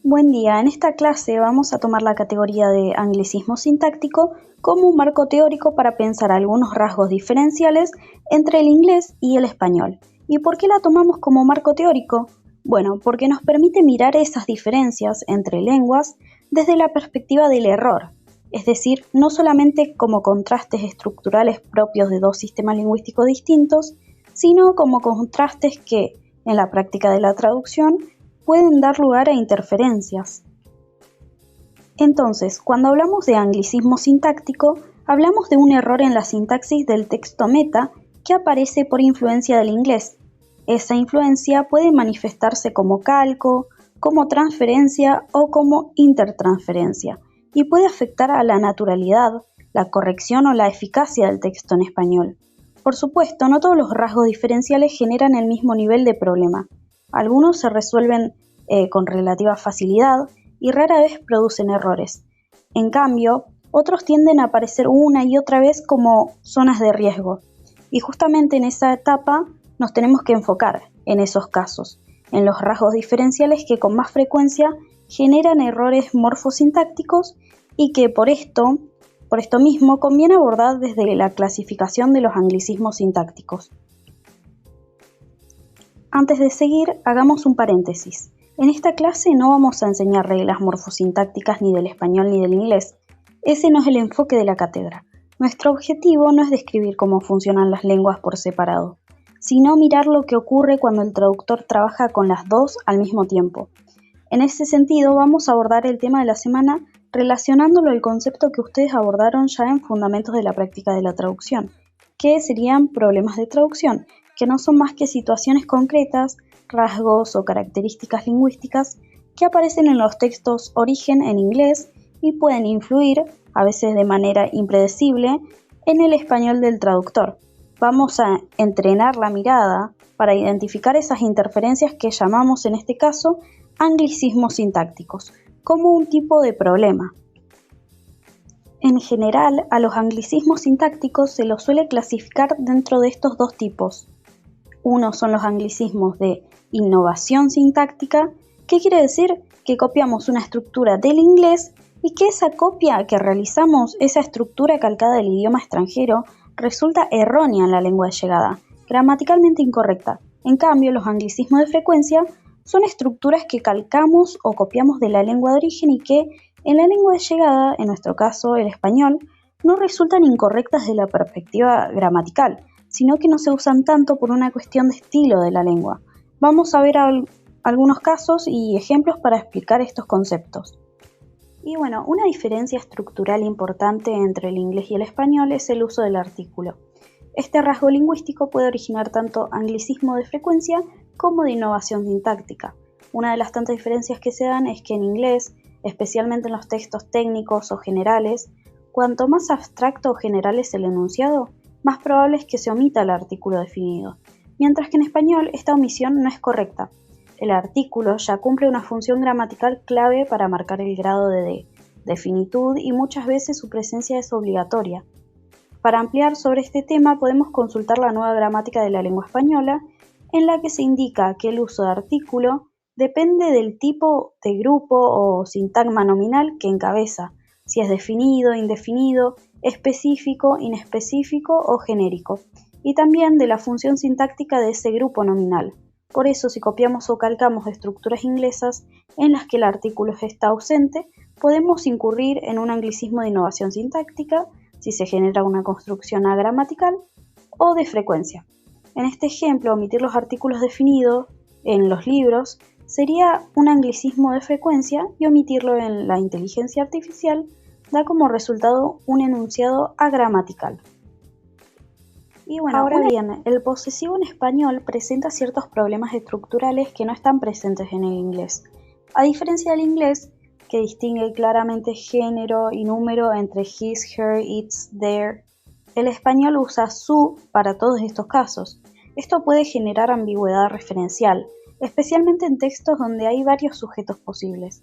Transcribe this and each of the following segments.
Buen día, en esta clase vamos a tomar la categoría de anglicismo sintáctico como un marco teórico para pensar algunos rasgos diferenciales entre el inglés y el español. ¿Y por qué la tomamos como marco teórico? Bueno, porque nos permite mirar esas diferencias entre lenguas desde la perspectiva del error, es decir, no solamente como contrastes estructurales propios de dos sistemas lingüísticos distintos, sino como contrastes que, en la práctica de la traducción, pueden dar lugar a interferencias. Entonces, cuando hablamos de anglicismo sintáctico, hablamos de un error en la sintaxis del texto meta que aparece por influencia del inglés. Esa influencia puede manifestarse como calco, como transferencia o como intertransferencia, y puede afectar a la naturalidad, la corrección o la eficacia del texto en español. Por supuesto, no todos los rasgos diferenciales generan el mismo nivel de problema. Algunos se resuelven con relativa facilidad y rara vez producen errores. En cambio, otros tienden a aparecer una y otra vez como zonas de riesgo. Y justamente en esa etapa nos tenemos que enfocar en esos casos, en los rasgos diferenciales que con más frecuencia generan errores morfosintácticos y que por esto mismo conviene abordar desde la clasificación de los anglicismos sintácticos. Antes de seguir, hagamos un paréntesis. En esta clase no vamos a enseñar reglas morfosintácticas ni del español ni del inglés. Ese no es el enfoque de la cátedra. Nuestro objetivo no es describir cómo funcionan las lenguas por separado, sino mirar lo que ocurre cuando el traductor trabaja con las dos al mismo tiempo. En ese sentido, vamos a abordar el tema de la semana relacionándolo al concepto que ustedes abordaron ya en Fundamentos de la Práctica de la Traducción, que serían problemas de traducción, que no son más que situaciones concretas, rasgos o características lingüísticas que aparecen en los textos origen en inglés y pueden influir, a veces de manera impredecible, en el español del traductor. Vamos a entrenar la mirada para identificar esas interferencias que llamamos en este caso anglicismos sintácticos, como un tipo de problema. En general, a los anglicismos sintácticos se los suele clasificar dentro de estos dos tipos. Uno son los anglicismos de innovación sintáctica, que quiere decir que copiamos una estructura del inglés y que esa copia que realizamos, esa estructura calcada del idioma extranjero, resulta errónea en la lengua de llegada, gramaticalmente incorrecta. En cambio, los anglicismos de frecuencia son estructuras que calcamos o copiamos de la lengua de origen y que, en la lengua de llegada, en nuestro caso el español, no resultan incorrectas desde la perspectiva gramatical, sino que no se usan tanto por una cuestión de estilo de la lengua. Vamos a ver algunos casos y ejemplos para explicar estos conceptos. Y bueno, una diferencia estructural importante entre el inglés y el español es el uso del artículo. Este rasgo lingüístico puede originar tanto anglicismo de frecuencia como de innovación sintáctica. Una de las tantas diferencias que se dan es que en inglés, especialmente en los textos técnicos o generales, cuanto más abstracto o general es el enunciado, más probable es que se omita el artículo definido, mientras que en español esta omisión no es correcta. El artículo ya cumple una función gramatical clave para marcar el grado de finitud y muchas veces su presencia es obligatoria. Para ampliar sobre este tema podemos consultar la nueva gramática de la lengua española, en la que se indica que el uso de artículo depende del tipo de grupo o sintagma nominal que encabeza, si es definido, indefinido, específico, inespecífico o genérico, y también de la función sintáctica de ese grupo nominal. Por eso, si copiamos o calcamos estructuras inglesas en las que el artículo está ausente, podemos incurrir en un anglicismo de innovación sintáctica si se genera una construcción agramatical o de frecuencia. En este ejemplo, omitir los artículos definidos en los libros sería un anglicismo de frecuencia y omitirlo en la inteligencia artificial da como resultado un enunciado agramatical. Y bueno, ahora bien, el posesivo en español presenta ciertos problemas estructurales que no están presentes en el inglés. A diferencia del inglés, que distingue claramente género y número entre his, her, its, their, el español usa su para todos estos casos. Esto puede generar ambigüedad referencial, especialmente en textos donde hay varios sujetos posibles.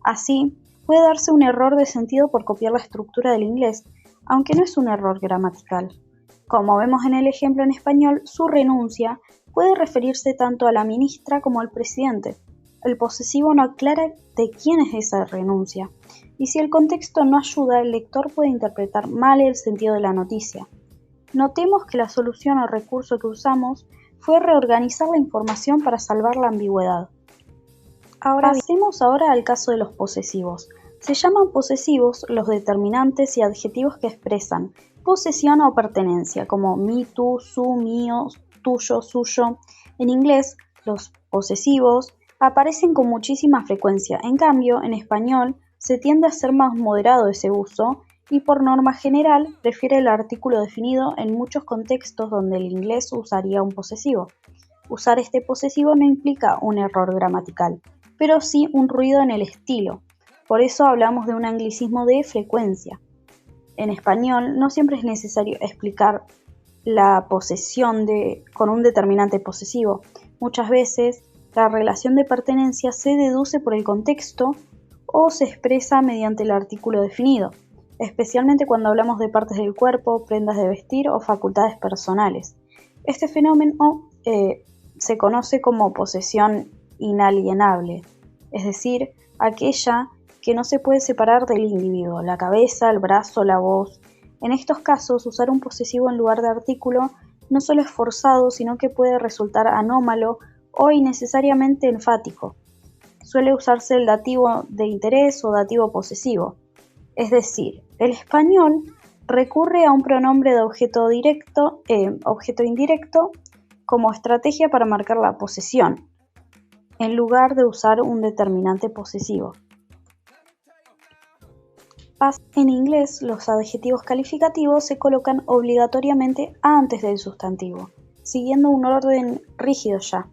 Así, puede darse un error de sentido por copiar la estructura del inglés, aunque no es un error gramatical. Como vemos en el ejemplo en español, su renuncia puede referirse tanto a la ministra como al presidente. el posesivo no aclara de quién es esa renuncia, y si el contexto no ayuda, el lector puede interpretar mal el sentido de la noticia. Notemos que la solución o recurso que usamos fue reorganizar la información para salvar la ambigüedad. Pasemos ahora al caso de los posesivos. Se llaman posesivos los determinantes y adjetivos que expresan posesión o pertenencia, como mi, tú, su, mío, tuyo, suyo. En inglés, los posesivos aparecen con muchísima frecuencia. En cambio, en español se tiende a ser más moderado ese uso y por norma general prefiere el artículo definido en muchos contextos donde el inglés usaría un posesivo. Usar este posesivo no implica un error gramatical, pero sí un ruido en el estilo. Por eso hablamos de un anglicismo de frecuencia. En español no siempre es necesario explicar la posesión con un determinante posesivo. Muchas veces la relación de pertenencia se deduce por el contexto o se expresa mediante el artículo definido, especialmente cuando hablamos de partes del cuerpo, prendas de vestir o facultades personales. Este fenómeno se conoce como posesión inalienable, es decir, aquella que no se puede separar del individuo, la cabeza, el brazo, la voz. En estos casos, usar un posesivo en lugar de artículo no solo es forzado, sino que puede resultar anómalo o innecesariamente enfático. Suele usarse el dativo de interés o dativo posesivo. Es decir, el español recurre a un pronombre de objeto indirecto como estrategia para marcar la posesión, en lugar de usar un determinante posesivo. En inglés, los adjetivos calificativos se colocan obligatoriamente antes del sustantivo, siguiendo un orden rígido ya.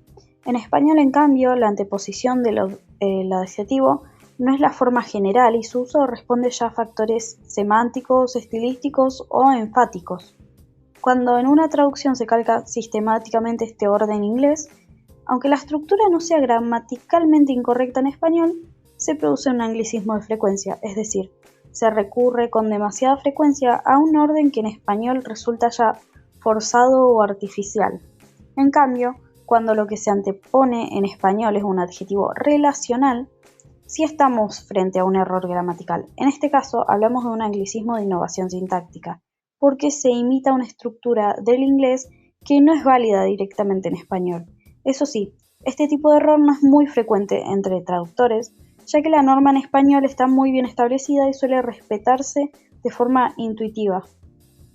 En español, en cambio, la anteposición del adjetivo no es la forma general y su uso responde ya a factores semánticos, estilísticos o enfáticos. Cuando en una traducción se calca sistemáticamente este orden inglés, aunque la estructura no sea gramaticalmente incorrecta en español, se produce un anglicismo de frecuencia, es decir, se recurre con demasiada frecuencia a un orden que en español resulta ya forzado o artificial. En cambio, cuando lo que se antepone en español es un adjetivo relacional, sí estamos frente a un error gramatical. En este caso, hablamos de un anglicismo de innovación sintáctica, porque se imita una estructura del inglés que no es válida directamente en español. Eso sí, este tipo de error no es muy frecuente entre traductores, ya que la norma en español está muy bien establecida y suele respetarse de forma intuitiva.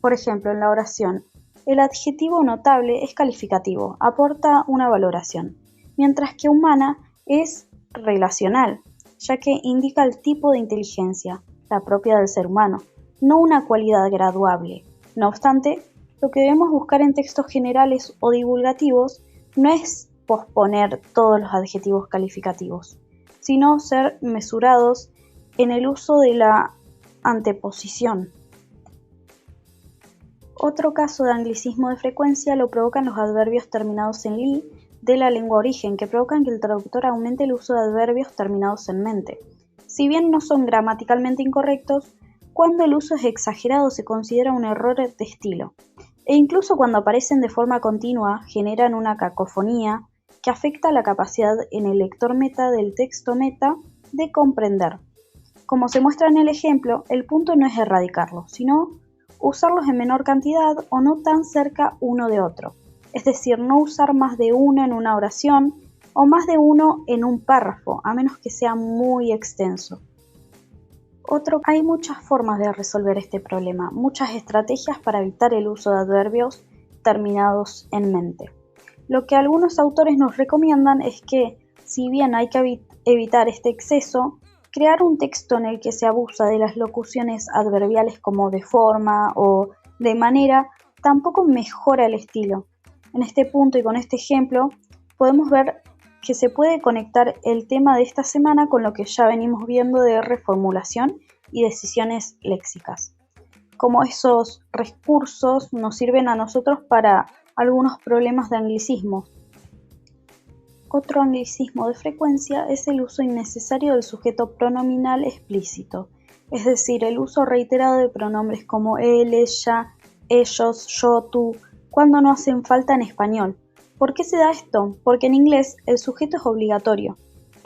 Por ejemplo, en la oración, el adjetivo notable es calificativo, aporta una valoración, mientras que humana es relacional, ya que indica el tipo de inteligencia, la propia del ser humano, no una cualidad graduable. No obstante, lo que debemos buscar en textos generales o divulgativos no es posponer todos los adjetivos calificativos, sino ser mesurados en el uso de la anteposición. Otro caso de anglicismo de frecuencia lo provocan los adverbios terminados en li de la lengua origen, que provocan que el traductor aumente el uso de adverbios terminados en mente. Si bien no son gramaticalmente incorrectos, cuando el uso es exagerado se considera un error de estilo, e incluso cuando aparecen de forma continua generan una cacofonía que afecta la capacidad en el lector meta del texto meta de comprender. Como se muestra en el ejemplo, el punto no es erradicarlos, sino usarlos en menor cantidad o no tan cerca uno de otro. Es decir, no usar más de uno en una oración o más de uno en un párrafo, a menos que sea muy extenso. Hay muchas formas de resolver este problema, muchas estrategias para evitar el uso de adverbios terminados en mente. Lo que algunos autores nos recomiendan es que, si bien hay que evitar este exceso, crear un texto en el que se abusa de las locuciones adverbiales como de forma o de manera tampoco mejora el estilo. En este punto y con este ejemplo podemos ver que se puede conectar el tema de esta semana con lo que ya venimos viendo de reformulación y decisiones léxicas. Como esos recursos nos sirven a nosotros para algunos problemas de anglicismo. Otro anglicismo de frecuencia es el uso innecesario del sujeto pronominal explícito, es decir, el uso reiterado de pronombres como él, ella, ellos, yo, tú, cuando no hacen falta en español. ¿Por qué se da esto? Porque en inglés el sujeto es obligatorio.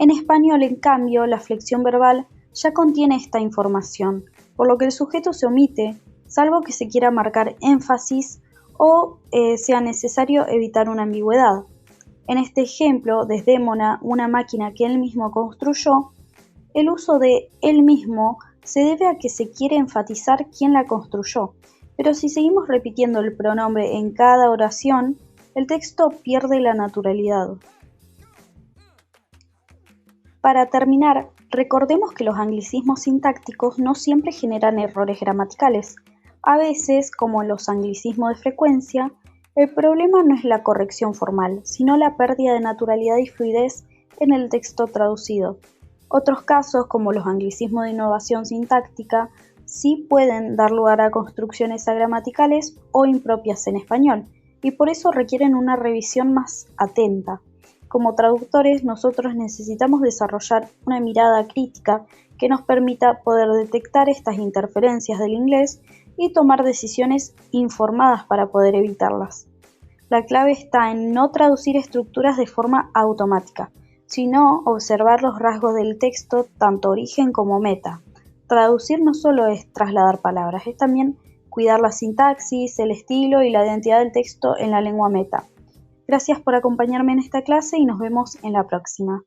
En español, en cambio, la flexión verbal ya contiene esta información, por lo que el sujeto se omite, salvo que se quiera marcar énfasis o sea necesario evitar una ambigüedad. En este ejemplo, Desdémona, una máquina que él mismo construyó, el uso de él mismo se debe a que se quiere enfatizar quién la construyó, pero si seguimos repitiendo el pronombre en cada oración, el texto pierde la naturalidad. Para terminar, recordemos que los anglicismos sintácticos no siempre generan errores gramaticales. A veces, como en los anglicismos de frecuencia, el problema no es la corrección formal, sino la pérdida de naturalidad y fluidez en el texto traducido. Otros casos, como los anglicismos de innovación sintáctica, sí pueden dar lugar a construcciones agramaticales o impropias en español, y por eso requieren una revisión más atenta. Como traductores, nosotros necesitamos desarrollar una mirada crítica que nos permita poder detectar estas interferencias del inglés y tomar decisiones informadas para poder evitarlas. La clave está en no traducir estructuras de forma automática, sino observar los rasgos del texto, tanto origen como meta. Traducir no solo es trasladar palabras, es también cuidar la sintaxis, el estilo y la identidad del texto en la lengua meta. Gracias por acompañarme en esta clase y nos vemos en la próxima.